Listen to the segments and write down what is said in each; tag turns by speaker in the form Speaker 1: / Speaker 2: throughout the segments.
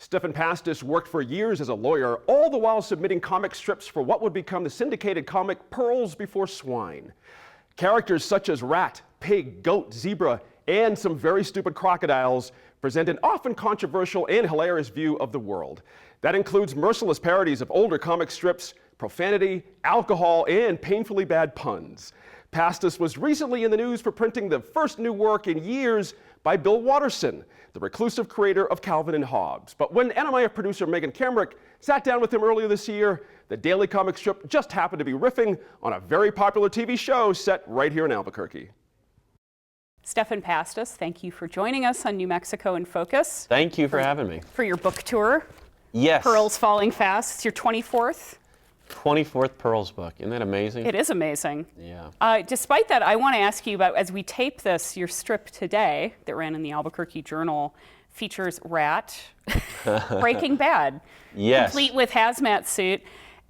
Speaker 1: Stefan Pastis worked for years as a lawyer, all the while submitting comic strips for what would become the syndicated comic Pearls Before Swine. Characters such as rat, pig, goat, zebra, and some very stupid crocodiles present an often controversial and hilarious view of the world. That includes merciless parodies of older comic strips, profanity, alcohol, and painfully bad puns. Pastis was recently in the news for printing the first new work in years by Bill Watterson, the reclusive creator of Calvin and Hobbes. But when NMIF producer Megan Kamerick sat down with him earlier this year, the daily comic strip just happened to be riffing on a very popular TV show set right here in Albuquerque.
Speaker 2: Stefan Pastis, thank you for joining us on New Mexico in Focus.
Speaker 3: Thank you for having me.
Speaker 2: For your book tour.
Speaker 3: Yes.
Speaker 2: Pearls Falling Fast. It's your 24th.
Speaker 3: 24th Pearls book. Isn't that amazing?
Speaker 2: It is amazing.
Speaker 3: Yeah.
Speaker 2: Despite that, I want to ask you about, as we tape this, your strip today that ran in the Albuquerque Journal features Rat, Breaking Bad.
Speaker 3: Yes.
Speaker 2: Complete with hazmat suit.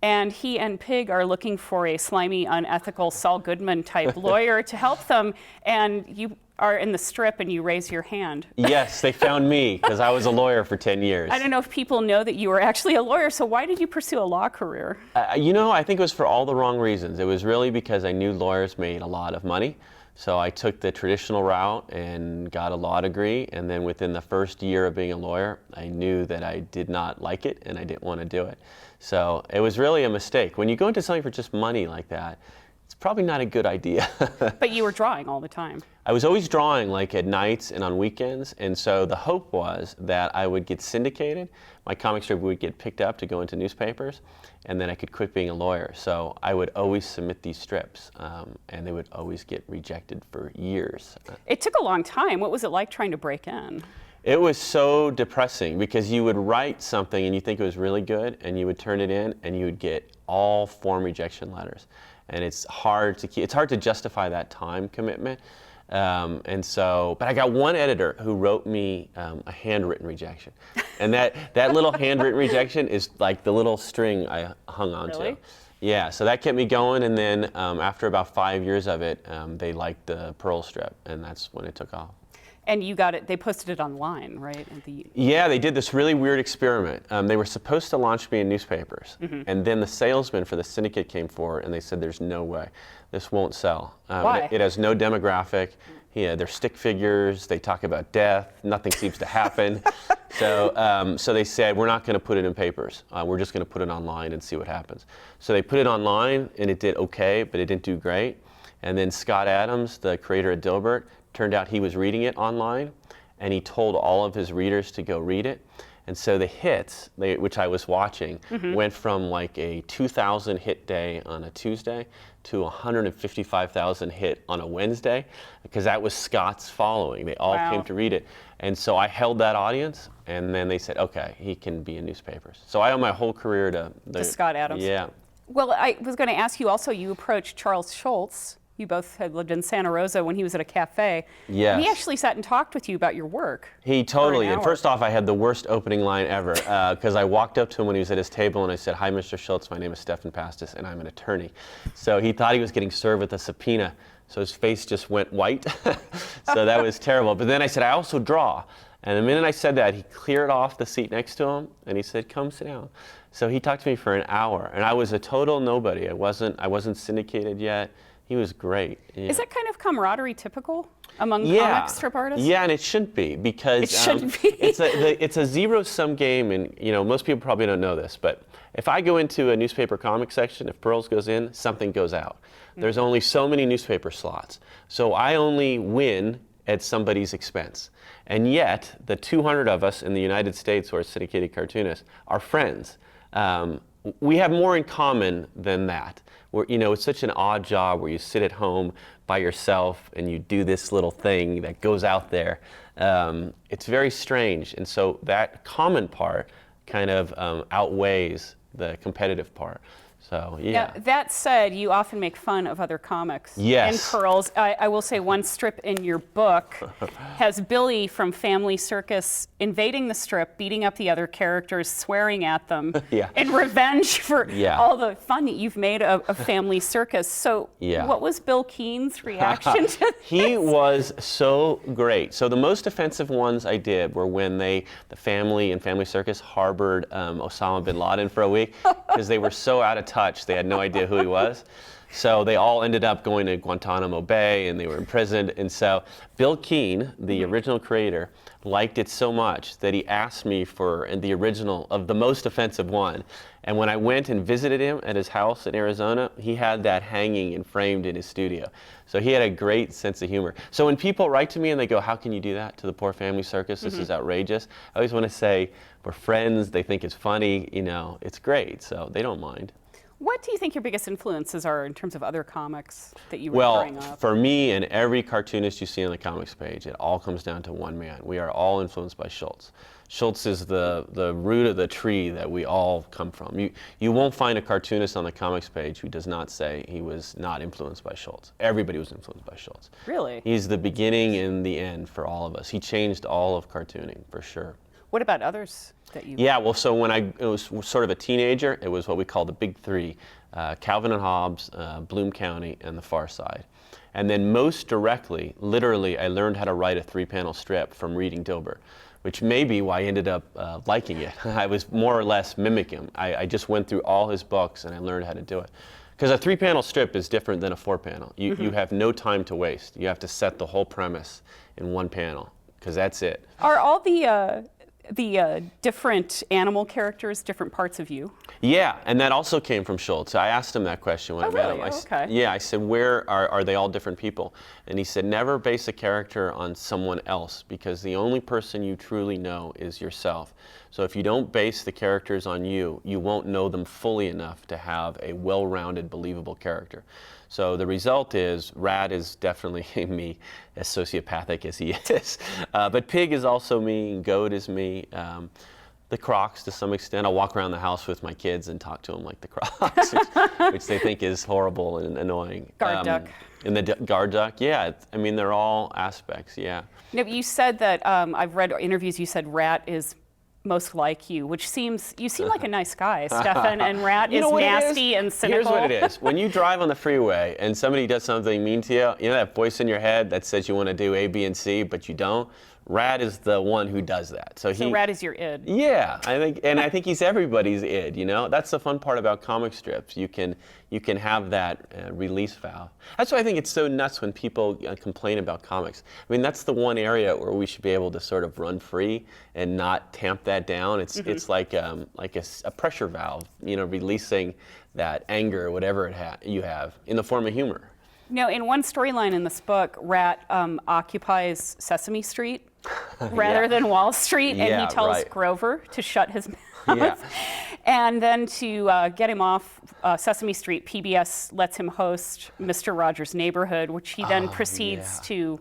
Speaker 2: And he and Pig are looking for a slimy, unethical Saul Goodman type lawyer to help them. And you are in the strip and you raise your hand.
Speaker 3: Yes, they found me because I was a lawyer for 10 years.
Speaker 2: I don't know if people know that you were actually a lawyer, so why did you pursue a law career?
Speaker 3: You know, I think it was for all the wrong reasons. It was really because I knew lawyers made a lot of money. So I took the traditional route and got a law degree, and then within the first year of being a lawyer, I knew that I did not like it and I didn't want to do it. So it was really a mistake. When you go into something for just money like that, it's probably not a good idea.
Speaker 2: But you were drawing all the time.
Speaker 3: I was always drawing, like at nights and on weekends, and so the hope was that I would get syndicated, my comic strip would get picked up to go into newspapers, and then I could quit being a lawyer. So I would always submit these strips, and they would always get rejected for years.
Speaker 2: It took a long time. What was it like trying to break in?
Speaker 3: It was so depressing because you would write something and you think it was really good, and you would turn it in and you would get all form rejection letters. And it's hard to justify that time commitment. And so, but I got one editor who wrote me a handwritten rejection. And that little handwritten rejection is like the little string I hung on
Speaker 2: Really?
Speaker 3: to. Yeah, so that kept me going, and then after about 5 years of it, they liked the Pearl strip, and that's when it took off.
Speaker 2: And you got it, they posted it online, right?
Speaker 3: Yeah, they did this really weird experiment. They were supposed to launch me in newspapers, and then the salesman for the syndicate came forward and they said, there's no way, this won't sell.
Speaker 2: Why?
Speaker 3: It has no demographic. Yeah, they're stick figures, they talk about death, nothing seems to happen. So they said, we're not gonna put it in papers. We're just gonna put it online and see what happens. So they put it online and it did okay, but it didn't do great. And then Scott Adams, the creator of Dilbert, turned out he was reading it online, and he told all of his readers to go read it. And so the hits, which I was watching, went from like a 2,000 hit day on a Tuesday to 155,000 hit on a Wednesday, because that was Scott's following. They all came to read it. And so I held that audience, and then they said, okay, he can be in newspapers. So I owe my whole career to
Speaker 2: Scott Adams.
Speaker 3: Yeah.
Speaker 2: Well, I was going to ask you also, you approached Charles Schulz. You both had lived in Santa Rosa when he was at a cafe.
Speaker 3: Yes.
Speaker 2: And he actually sat and talked with you about your work.
Speaker 3: He totally did.
Speaker 2: hour.
Speaker 3: First off, I had the worst opening line ever because I walked up to him when he was at his table and I said, hi, Mr. Schulz, my name is Stefan Pastis and I'm an attorney. So he thought he was getting served with a subpoena. So his face just went white. So that was terrible. But then I said, I also draw. And the minute I said that, he cleared off the seat next to him and he said, come sit down. So he talked to me for an hour and I was a total nobody. I wasn't syndicated yet. He was great. Yeah.
Speaker 2: Is that kind of camaraderie typical among comic strip artists?
Speaker 3: Yeah, and it shouldn't be because
Speaker 2: it shouldn't be.
Speaker 3: it's a zero-sum game, and you know most people probably don't know this, but if I go into a newspaper comic section, if Pearls goes in, something goes out. There's only so many newspaper slots, so I only win at somebody's expense. And yet, the 200 of us in the United States who are syndicated cartoonists are friends. We have more in common than that. You know, it's such an odd job where you sit at home by yourself and you do this little thing that goes out there. It's very strange, and so that common part kind of outweighs the competitive part. So, yeah.
Speaker 2: Now, that said, you often make fun of other comics
Speaker 3: Yes.
Speaker 2: and Pearls. I will say one strip in your book has Billy from Family Circus invading the strip, beating up the other characters, swearing at them,
Speaker 3: Yeah.
Speaker 2: in revenge for
Speaker 3: Yeah.
Speaker 2: all the fun that you've made of Family Circus. So
Speaker 3: Yeah.
Speaker 2: what was Bill Keene's reaction to this?
Speaker 3: He was so great. So the most offensive ones I did were when the family in Family Circus harbored Osama bin Laden for a week because they were so out of touch. They had no idea who he was. So they all ended up going to Guantanamo Bay and they were imprisoned. And so Bill Keene, the original creator, liked it so much that he asked me for the original of the most offensive one. And when I went and visited him at his house in Arizona, he had that hanging and framed in his studio. So he had a great sense of humor. So when people write to me and they go, "How can you do that to the poor Family Circus? This is outrageous." I always want to say, we're friends. They think it's funny. You know, it's great. So they don't mind.
Speaker 2: What do you think your biggest influences are in terms of other comics that you were
Speaker 3: Well,
Speaker 2: growing up?
Speaker 3: for me and every cartoonist you see on the comics page, it all comes down to one man. We are all influenced by Schulz. Schulz is the root of the tree that we all come from. You won't find a cartoonist on the comics page who does not say he was not influenced by Schulz. Everybody was influenced by Schulz.
Speaker 2: Really?
Speaker 3: He's the beginning and the end for all of us. He changed all of cartooning, for sure.
Speaker 2: What about others that you?
Speaker 3: Yeah, well, so when I was sort of a teenager, it was what we call the Big Three, Calvin and Hobbes, Bloom County, and The Far Side. And then most directly, literally, I learned how to write a 3-panel strip from reading Dilbert, which may be why I ended up liking it. I was more or less mimicking him. I just went through all his books and I learned how to do it. Because a 3-panel strip is different than a 4-panel. You have no time to waste. You have to set the whole premise in one panel, because that's it.
Speaker 2: Are all the different animal characters different parts of you?
Speaker 3: Yeah, and that also came from Schulz. I asked him that question when I met
Speaker 2: really?
Speaker 3: him.
Speaker 2: Okay.
Speaker 3: Yeah, I said, where are they all different people? And he said, never base a character on someone else, because the only person you truly know is yourself. So if you don't base the characters on you, you won't know them fully enough to have a well-rounded, believable character. So the result is, Rat is definitely me, as sociopathic as he is. But Pig is also me, and Goat is me. The Crocs, to some extent. I'll walk around the house with my kids and talk to them like the Crocs, which they think is horrible and annoying.
Speaker 2: Guard duck.
Speaker 3: And the guard duck, yeah. I mean, they're all aspects, yeah.
Speaker 2: No, you said that, I've read interviews, you said Rat is most like you, which seems, you seem like a nice guy, Stefan, and Rat is nasty and cynical.
Speaker 3: Here's what it is. When you drive on the freeway and somebody does something mean to you, you know that voice in your head that says you want to do A, B, and C, but you don't? Rat is the one who does that. So
Speaker 2: Rat is your id.
Speaker 3: Yeah, I think he's everybody's id. You know, that's the fun part about comic strips. You can have that release valve. That's why I think it's so nuts when people complain about comics. I mean, that's the one area where we should be able to sort of run free and not tamp that down. It's like a pressure valve, you know, releasing that anger, or whatever you have, in the form of humor.
Speaker 2: Now, in one storyline in this book, Rat occupies Sesame Street rather than Wall Street, and he tells Grover to shut his mouth.
Speaker 3: Yeah.
Speaker 2: And then to get him off Sesame Street, PBS lets him host Mr. Rogers' Neighborhood, which he then proceeds to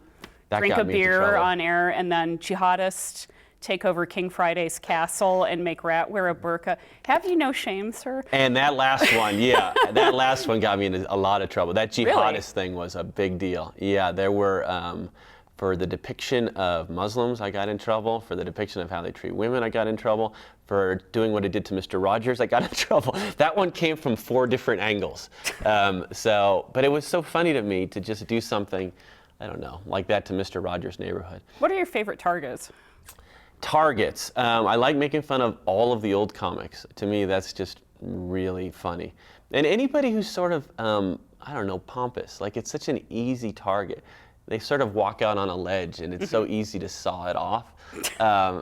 Speaker 2: drink a beer on air, and then jihadists take over King Friday's castle and make Rat wear a burqa. Have you no shame, sir?
Speaker 3: And that last one, yeah, that last one got me into a lot of trouble. That jihadist thing was a big deal. Yeah, there were, for the depiction of Muslims, I got in trouble. For the depiction of how they treat women, I got in trouble. For doing what I did to Mr. Rogers, I got in trouble. That one came from 4 different angles. But it was so funny to me to just do something, I don't know, like that to Mr. Rogers' Neighborhood.
Speaker 2: What are your favorite targets?
Speaker 3: Targets. I like making fun of all of the old comics. To me, that's just really funny. And anybody who's sort of, I don't know, pompous. Like, it's such an easy target. They sort of walk out on a ledge, and it's so easy to saw it off.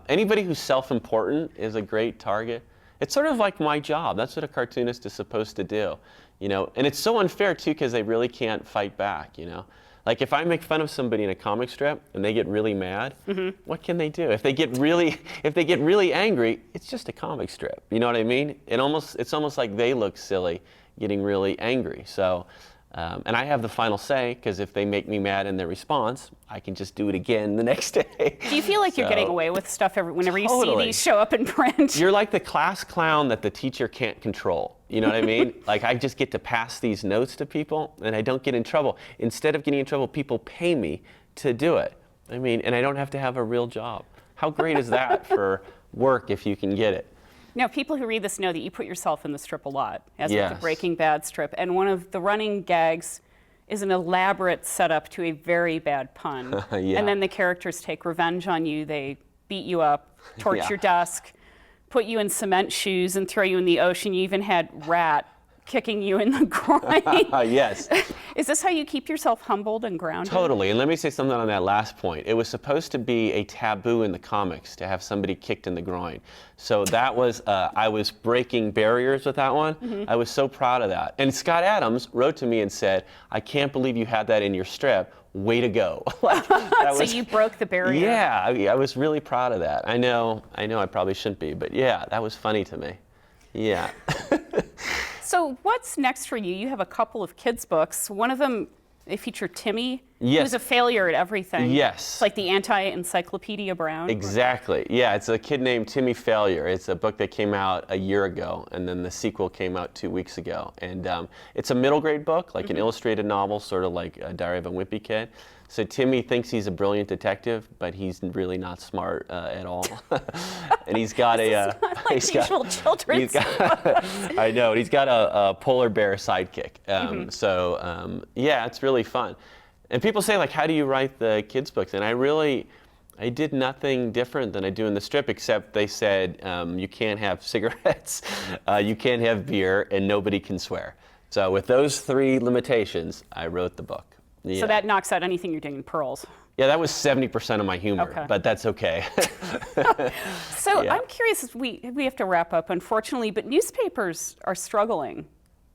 Speaker 3: Anybody who's self-important is a great target. It's sort of like my job. That's what a cartoonist is supposed to do, you know. And it's so unfair too, because they really can't fight back, you know. Like, if I make fun of somebody in a comic strip and they get really mad, what can they do? If they get really angry, it's just a comic strip. You know what I mean? It's almost like they look silly getting really angry. So, and I have the final say, because if they make me mad in their response, I can just do it again the next day.
Speaker 2: Do you feel like you're getting away with stuff whenever you see these show up in print?
Speaker 3: You're like the class clown that the teacher can't control. You know what I mean? Like, I just get to pass these notes to people, and I don't get in trouble. Instead of getting in trouble, people pay me to do it. I mean, and I don't have to have a real job. How great is that for work if you can get it?
Speaker 2: Now, people who read this know that you put yourself in the strip a lot, as with
Speaker 3: Yes.
Speaker 2: the Breaking Bad strip. And one of the running gags is an elaborate setup to a very bad pun.
Speaker 3: Yeah.
Speaker 2: And then the characters take revenge on you. They beat you up, torch
Speaker 3: Yeah.
Speaker 2: your desk, put you in cement shoes, and throw you in the ocean. You even had Rat kicking you in the groin.
Speaker 3: Yes.
Speaker 2: Is this how you keep yourself humbled and grounded?
Speaker 3: Totally, and let me say something on that last point. It was supposed to be a taboo in the comics to have somebody kicked in the groin. So that was, I was breaking barriers with that one. I was so proud of that. And Scott Adams wrote to me and said, I can't believe you had that in your strip. Way to go. Like, that
Speaker 2: So you broke the barrier.
Speaker 3: Yeah, I was really proud of that. I know I probably shouldn't be, but yeah, that was funny to me. Yeah.
Speaker 2: So what's next for you? You have a couple of kids' books. One of them, they feature Timmy,
Speaker 3: Yes.
Speaker 2: who's a failure at everything.
Speaker 3: Yes.
Speaker 2: It's like the anti-Encyclopedia Brown.
Speaker 3: Exactly. Yeah, it's a kid named Timmy Failure. It's a book that came out a year ago, and then the sequel came out 2 weeks ago. And it's a middle grade book, like an illustrated novel, sort of like a Diary of a Wimpy Kid. So Timmy thinks he's a brilliant detective, but he's really not smart at all. And he's got
Speaker 2: Like usual children's
Speaker 3: I know. He's got a polar bear sidekick. So yeah, it's really fun. And people say, like, how do you write the kids' books? And I did nothing different than I do in the strip, except they said you can't have cigarettes, you can't have beer, and nobody can swear. So with those 3 limitations, I wrote the book. Yeah.
Speaker 2: So that knocks out anything you're doing in Pearls.
Speaker 3: Yeah, that was 70% of my humor,
Speaker 2: Okay.
Speaker 3: but that's okay.
Speaker 2: So
Speaker 3: Yeah.
Speaker 2: I'm curious, we have to wrap up, unfortunately, but newspapers are struggling.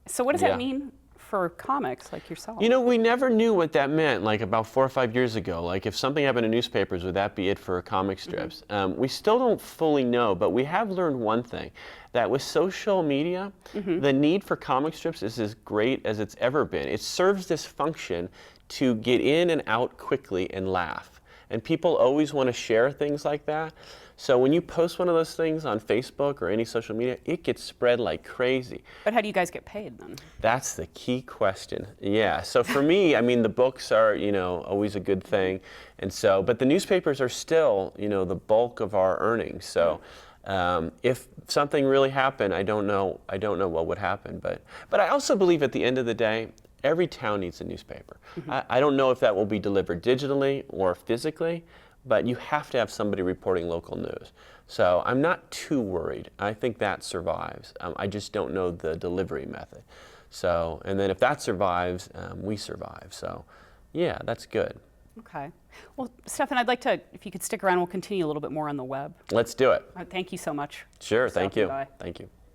Speaker 2: So what does
Speaker 3: Yeah.
Speaker 2: that mean for comics like yourself?
Speaker 3: You know, we never knew what that meant, like about 4 or 5 years ago. Like, if something happened in newspapers, would that be it for comic strips? We still don't fully know, but we have learned one thing, that with social media, the need for comic strips is as great as it's ever been. It serves this function to get in and out quickly and laugh. And people always want to share things like that. So when you post one of those things on Facebook or any social media, it gets spread like crazy.
Speaker 2: But how do you guys get paid then?
Speaker 3: That's the key question. Yeah. So for me, I mean, the books are, always a good thing. And so, but the newspapers are still, the bulk of our earnings. So if something really happened, I don't know what would happen. But I also believe at the end of the day, every town needs a newspaper. I don't know if that will be delivered digitally or physically, but you have to have somebody reporting local news. So I'm not too worried. I think that survives. I just don't know the delivery method. So, and then if that survives, we survive. So, yeah, that's good.
Speaker 2: Okay. Well, Stefan, I'd like to, if you could stick around, we'll continue a little bit more on the web.
Speaker 3: Let's do it.
Speaker 2: Thank you so much.
Speaker 3: Sure,
Speaker 2: for
Speaker 3: thank
Speaker 2: stopping
Speaker 3: you.
Speaker 2: by.
Speaker 3: Thank you.